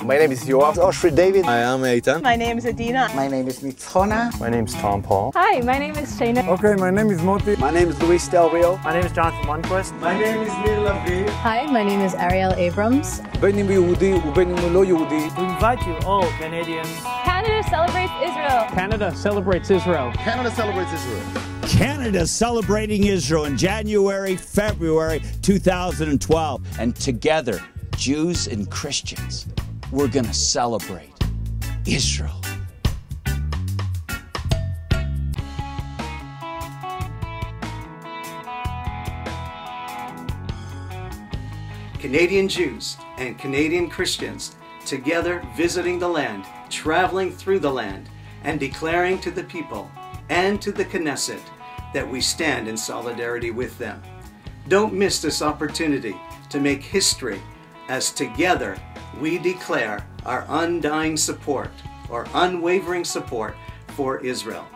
My name is Yoav. Oshri David. Hi, I'm Eitan. My name is Adina. My name is Nitzchona. My name is Tom Paul. Hi, my name is Shayna. Okay, my name is Moti. My name is Luis Del Rio. My name is Jonathan Lundquist. My name is Nir Lavi. Hi, my name is Ariel Abrams. בין אם הוא יהודי ובין אם הוא לא יהודי. We invite you, all Canadians. Canada celebrates Israel. Canada celebrates Israel. Canada celebrates Israel. Canada celebrating Israel in January, February 2012. And together, Jews and Christians, we're going to celebrate Israel. Canadian Jews and Canadian Christians together visiting the land, traveling through the land, and declaring to the people and to the Knesset that we stand in solidarity with them. Don't miss this opportunity to make history as together we declare our undying support or unwavering support for Israel.